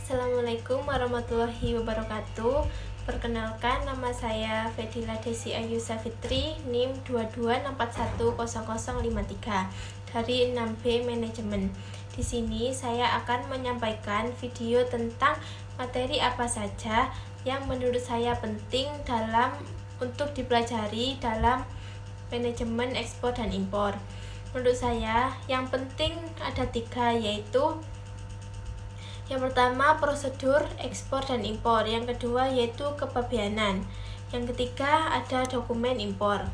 Assalamualaikum warahmatullahi wabarakatuh. Perkenalkan, nama saya Fedila Desi Ayu Safitri, NIM 22610053 dari 6B Manajemen. Di sini saya akan menyampaikan video tentang materi apa saja yang menurut saya penting untuk dipelajari dalam manajemen ekspor dan impor. Menurut saya yang penting ada 3, yaitu yang pertama prosedur ekspor dan impor, yang kedua yaitu kepabeanan, yang ketiga ada dokumen impor.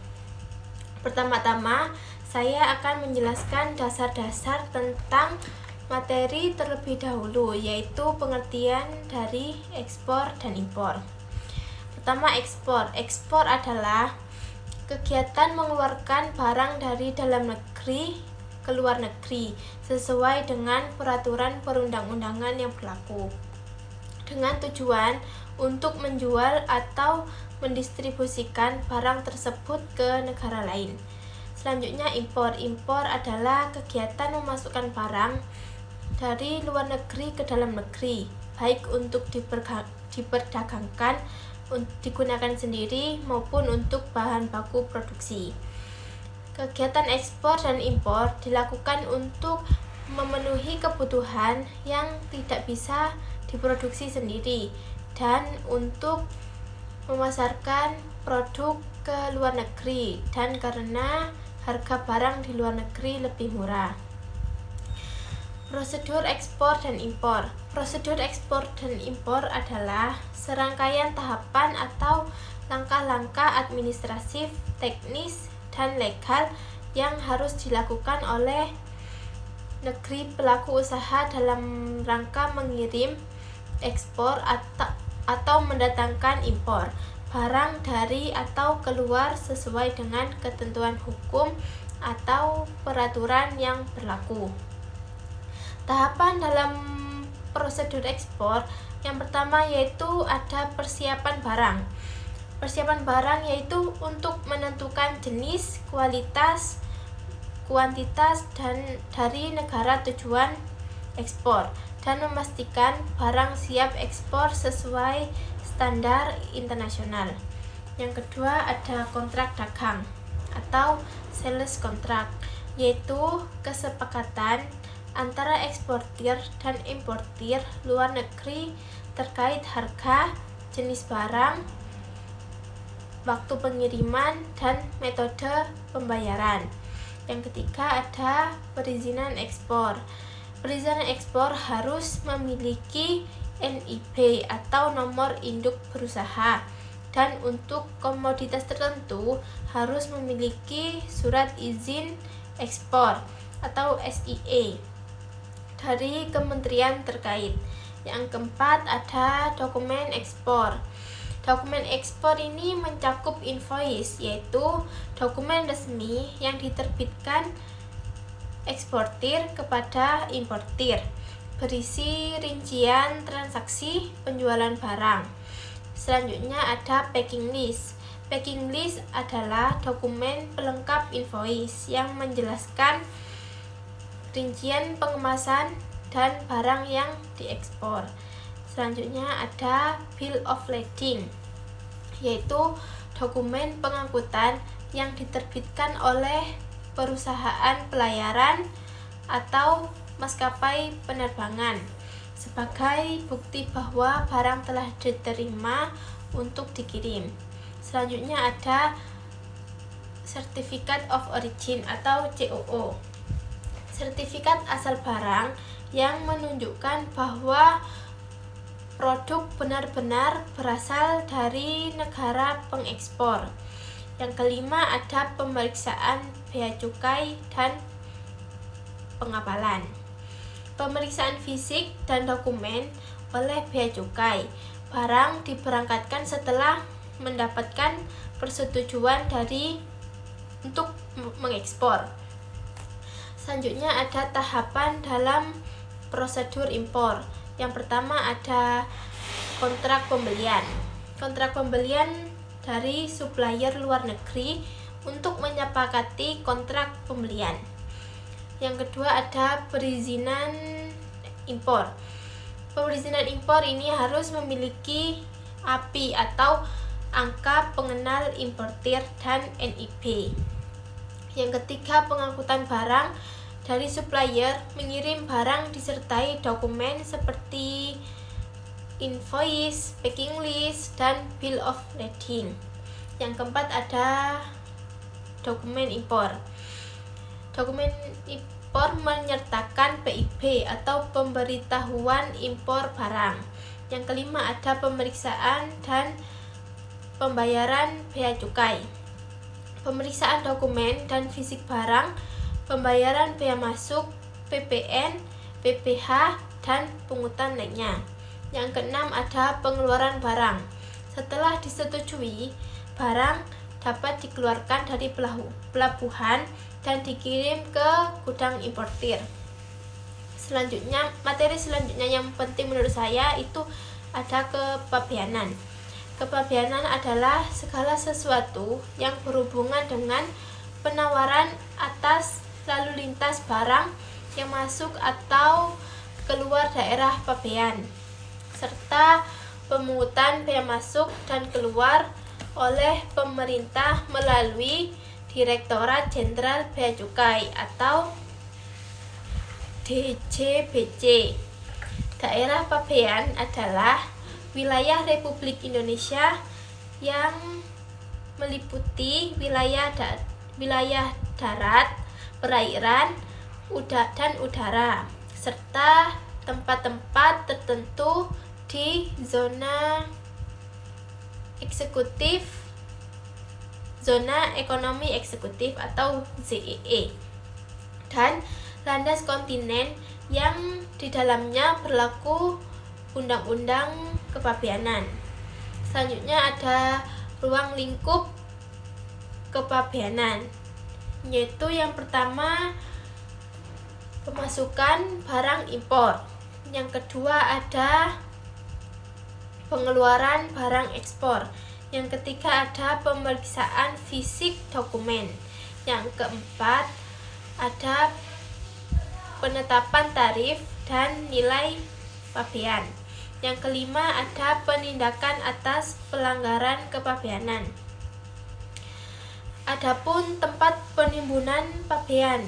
Pertama-tama saya akan menjelaskan dasar-dasar tentang materi terlebih dahulu, yaitu pengertian dari ekspor dan impor. Pertama, ekspor. Ekspor adalah kegiatan mengeluarkan barang dari dalam negeri ke luar negeri sesuai dengan peraturan perundang-undangan yang berlaku, dengan tujuan untuk menjual atau mendistribusikan barang tersebut ke negara lain. Selanjutnya, impor. Impor adalah kegiatan memasukkan barang dari luar negeri ke dalam negeri, baik untuk diperdagangkan, digunakan sendiri maupun untuk bahan baku produksi. Kegiatan ekspor dan impor dilakukan untuk memenuhi kebutuhan yang tidak bisa diproduksi sendiri dan untuk memasarkan produk ke luar negeri, dan karena harga barang di luar negeri lebih murah. Prosedur ekspor dan impor. Prosedur ekspor dan impor adalah serangkaian tahapan atau langkah-langkah administratif, teknis, dan legal yang harus dilakukan oleh negeri pelaku usaha dalam rangka mengirim, ekspor, atau mendatangkan impor barang dari atau keluar sesuai dengan ketentuan hukum atau peraturan yang berlaku. Tahapan dalam prosedur ekspor yang pertama yaitu ada persiapan barang. Persiapan barang yaitu untuk menentukan jenis, kualitas, kuantitas dari negara tujuan ekspor dan memastikan barang siap ekspor sesuai standar internasional. Yang kedua ada kontrak dagang atau sales contract, yaitu kesepakatan antara eksportir dan importir luar negeri terkait harga, jenis barang, waktu pengiriman, dan metode pembayaran. Yang ketiga ada perizinan ekspor. Perizinan ekspor harus memiliki NIB atau nomor induk berusaha, dan untuk komoditas tertentu harus memiliki surat izin ekspor atau SIE dari kementerian terkait. Yang keempat ada dokumen ekspor. Dokumen ekspor ini mencakup invoice, yaitu dokumen resmi yang diterbitkan eksportir kepada importir, berisi rincian transaksi penjualan barang. Selanjutnya ada packing list. Packing list adalah dokumen pelengkap invoice yang menjelaskan rincian pengemasan dan barang yang diekspor. Selanjutnya ada bill of lading, yaitu dokumen pengangkutan yang diterbitkan oleh perusahaan pelayaran atau maskapai penerbangan sebagai bukti bahwa barang telah diterima untuk dikirim. Selanjutnya ada Certificate of Origin atau COO. Sertifikat asal barang yang menunjukkan bahwa produk benar-benar berasal dari negara pengekspor. Yang kelima ada pemeriksaan bea cukai dan pengapalan. Pemeriksaan fisik dan dokumen oleh bea cukai. Barang diberangkatkan setelah mendapatkan persetujuan untuk mengekspor. Selanjutnya ada tahapan dalam prosedur impor. Yang pertama ada kontrak pembelian. Kontrak pembelian dari supplier luar negeri untuk menyepakati kontrak pembelian. Yang kedua ada perizinan impor. Perizinan impor ini harus memiliki API atau angka pengenal importir dan NIP. Yang ketiga, pengangkutan barang. Dari supplier mengirim barang disertai dokumen seperti invoice, packing list, dan bill of lading. Yang keempat ada dokumen impor. Dokumen impor menyertakan PIB atau pemberitahuan impor barang. Yang kelima ada pemeriksaan dan pembayaran bea cukai. Pemeriksaan dokumen dan fisik barang, pembayaran bea masuk, PPN, PPh, dan pungutan lainnya. Yang keenam ada pengeluaran barang. Setelah disetujui, barang dapat dikeluarkan dari pelabuhan dan dikirim ke gudang importir. Selanjutnya, materi selanjutnya yang penting menurut saya itu ada kepabeanan. Kepabeanan adalah segala sesuatu yang berhubungan dengan penawaran atas lalu lintas barang yang masuk atau keluar daerah pabean, serta pemungutan bea masuk dan keluar oleh pemerintah melalui Direktorat Jenderal Bea Cukai atau DJBC. Daerah pabean adalah wilayah Republik Indonesia yang meliputi wilayah darat, perairan, dan udara, serta tempat-tempat tertentu di zona ekonomi eksekutif atau ZEE, dan landas kontinen yang di dalamnya berlaku undang-undang kepabeanan. Selanjutnya ada ruang lingkup kepabeanan, yaitu yang pertama pemasukan barang impor. Yang kedua ada pengeluaran barang ekspor. Yang ketiga ada pemeriksaan fisik dokumen. Yang keempat ada penetapan tarif dan nilai pabean. Yang kelima ada penindakan atas pelanggaran kepabeanan. Adapun tempat penimbunan pabean.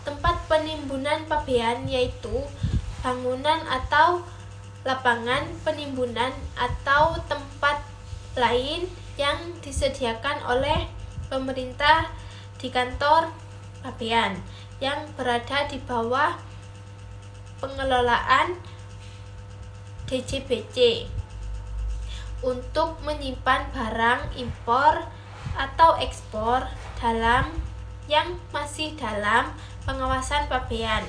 Tempat penimbunan pabean yaitu bangunan atau lapangan penimbunan atau tempat lain yang disediakan oleh pemerintah di kantor pabean yang berada di bawah pengelolaan DJBC untuk menyimpan barang impor atau ekspor yang masih dalam pengawasan pabean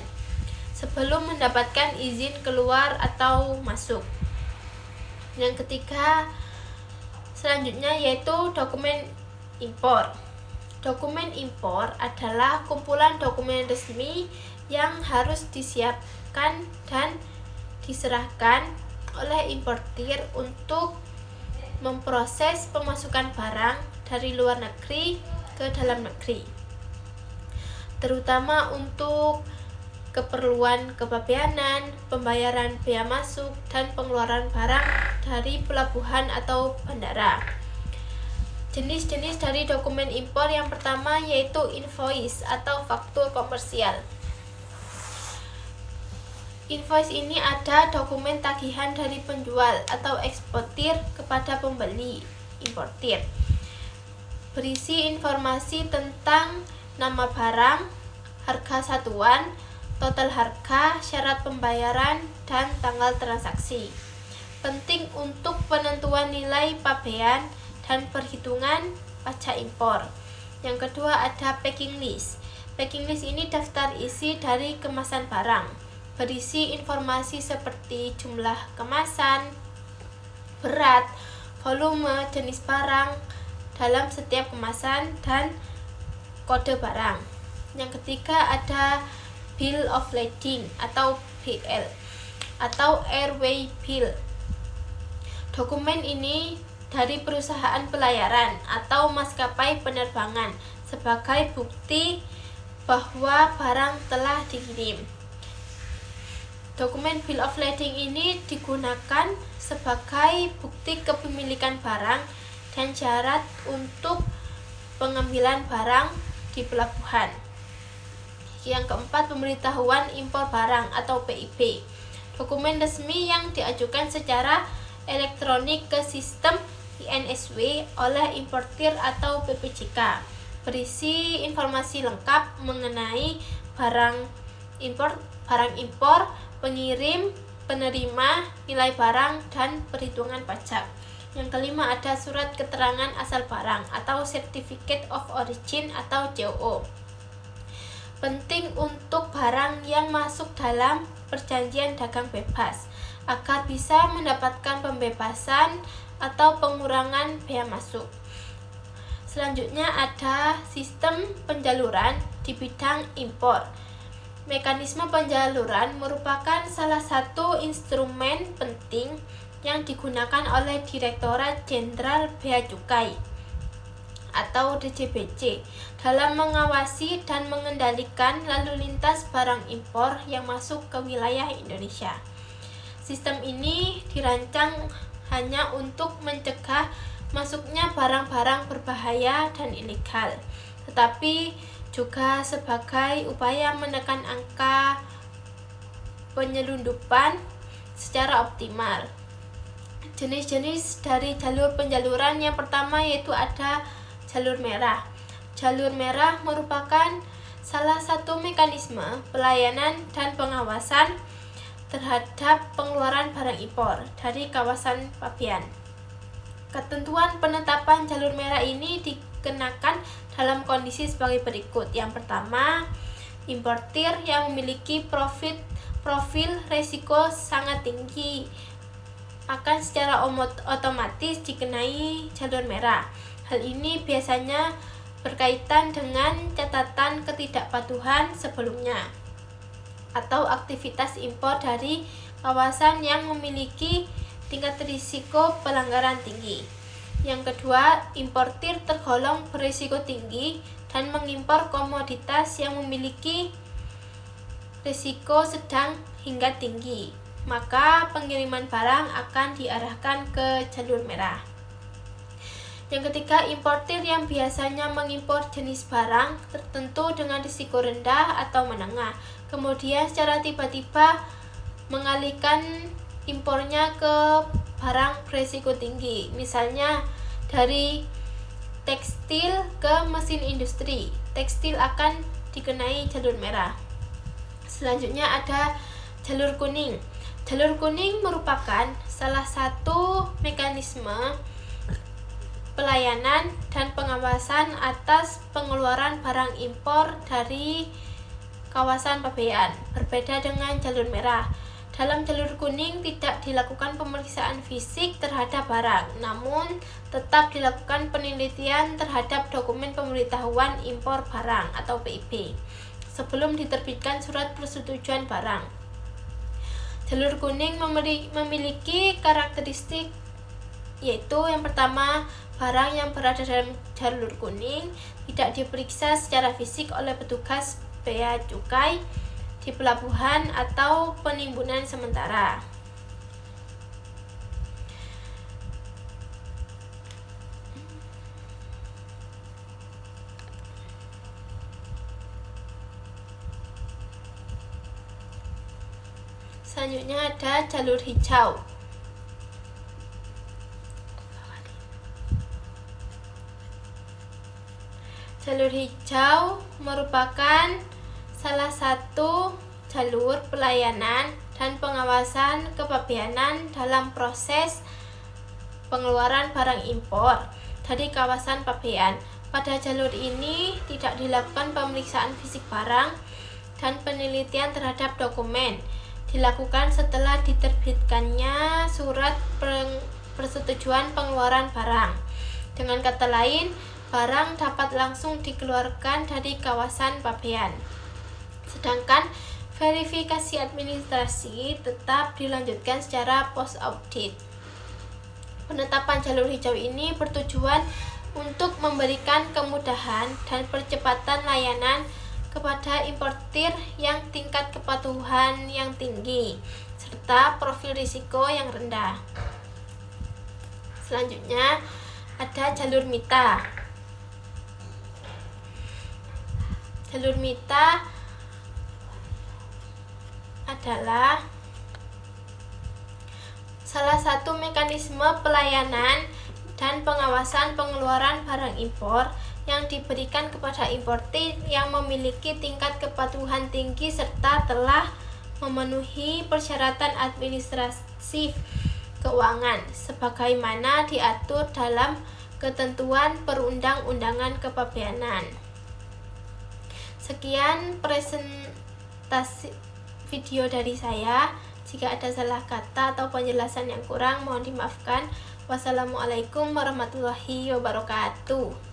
sebelum mendapatkan izin keluar atau masuk. Yang ketiga selanjutnya yaitu dokumen impor. Dokumen impor adalah kumpulan dokumen resmi yang harus disiapkan dan diserahkan oleh importir untuk memproses pemasukan barang dari luar negeri ke dalam negeri, terutama untuk keperluan kepabeanan, pembayaran bea masuk, dan pengeluaran barang dari pelabuhan atau bandara. Jenis-jenis dari dokumen impor yang pertama yaitu invoice atau faktur komersial. Invoice ini ada dokumen tagihan dari penjual atau eksportir kepada pembeli importir. Berisi informasi tentang nama barang, harga satuan, total harga, syarat pembayaran, dan tanggal transaksi. Penting untuk penentuan nilai pabean dan perhitungan pajak impor. Yang kedua ada packing list. Packing list ini daftar isi dari kemasan barang. Berisi informasi seperti jumlah kemasan, berat, volume, jenis barang dalam setiap kemasan, dan kode barang. Yang ketiga ada bill of lading atau BL atau airway bill. Dokumen ini dari perusahaan pelayaran atau maskapai penerbangan sebagai bukti bahwa barang telah dikirim. Dokumen Bill of Lading ini digunakan sebagai bukti kepemilikan barang dan syarat untuk pengambilan barang di pelabuhan. Yang keempat, pemberitahuan impor barang atau PIB. Dokumen resmi yang diajukan secara elektronik ke sistem INSW oleh importir atau PPJK, berisi informasi lengkap mengenai barang impor, pengirim, penerima, nilai barang, dan perhitungan pajak. Yang kelima, ada surat keterangan asal barang atau Certificate of Origin atau COO. Penting untuk barang yang masuk dalam perjanjian dagang bebas agar bisa mendapatkan pembebasan atau pengurangan bea masuk. Selanjutnya ada sistem penjaluran di bidang impor. Mekanisme penjaluran merupakan salah satu instrumen penting yang digunakan oleh Direktorat Jenderal Bea Cukai atau DJBC dalam mengawasi dan mengendalikan lalu lintas barang impor yang masuk ke wilayah Indonesia. Sistem ini dirancang hanya untuk mencegah masuknya barang-barang berbahaya dan ilegal, tetapi juga sebagai upaya menekan angka penyelundupan secara optimal. Jenis-jenis dari jalur penjaluran yang pertama yaitu ada jalur merah. Jalur merah merupakan salah satu mekanisme pelayanan dan pengawasan terhadap pengeluaran barang impor dari kawasan pabean. Ketentuan penetapan jalur merah ini dikenakan dalam kondisi sebagai berikut. Yang pertama, importir yang memiliki profil risiko sangat tinggi akan secara otomatis dikenai jalur merah. Hal ini biasanya berkaitan dengan catatan ketidakpatuhan sebelumnya atau aktivitas impor dari kawasan yang memiliki tingkat risiko pelanggaran tinggi. Yang kedua, importir tergolong berisiko tinggi dan mengimpor komoditas yang memiliki risiko sedang hingga tinggi, maka pengiriman barang akan diarahkan ke jalur merah. Yang ketiga, importir yang biasanya mengimpor jenis barang tertentu dengan risiko rendah atau menengah, kemudian secara tiba-tiba mengalihkan impornya ke barang berisiko tinggi, misalnya dari tekstil ke mesin industri. Tekstil akan dikenai jalur merah. Selanjutnya ada jalur kuning. Jalur kuning merupakan salah satu mekanisme pelayanan dan pengawasan atas pengeluaran barang impor dari kawasan pabean. Berbeda dengan jalur merah, dalam jalur kuning tidak dilakukan pemeriksaan fisik terhadap barang, namun tetap dilakukan penelitian terhadap dokumen pemberitahuan impor barang atau PIB sebelum diterbitkan surat persetujuan barang. Jalur kuning memiliki karakteristik yaitu yang pertama, barang yang berada dalam jalur kuning tidak diperiksa secara fisik oleh petugas bea cukai di pelabuhan atau penimbunan sementara. Selanjutnya ada jalur hijau. Jalur hijau merupakan salah satu jalur pelayanan dan pengawasan kepabeanan dalam proses pengeluaran barang impor dari kawasan pabean. Pada jalur ini tidak dilakukan pemeriksaan fisik barang dan penelitian terhadap dokumen. Dilakukan setelah diterbitkannya surat persetujuan pengeluaran barang. Dengan kata lain, barang dapat langsung dikeluarkan dari kawasan pabean. Sedangkan verifikasi administrasi tetap dilanjutkan secara post-audit. Penetapan jalur hijau ini bertujuan untuk memberikan kemudahan dan percepatan layanan kepada importir yang tingkat kepatuhan yang tinggi serta profil risiko yang rendah. Selanjutnya ada jalur mita. Jalur mita adalah salah satu mekanisme pelayanan dan pengawasan pengeluaran barang impor yang diberikan kepada importir yang memiliki tingkat kepatuhan tinggi serta telah memenuhi persyaratan administratif keuangan sebagaimana diatur dalam ketentuan perundang-undangan kepabeanan. Sekian presentasi video dari saya. Jika ada salah kata atau penjelasan yang kurang, mohon dimaafkan. Wassalamualaikum warahmatullahi wabarakatuh.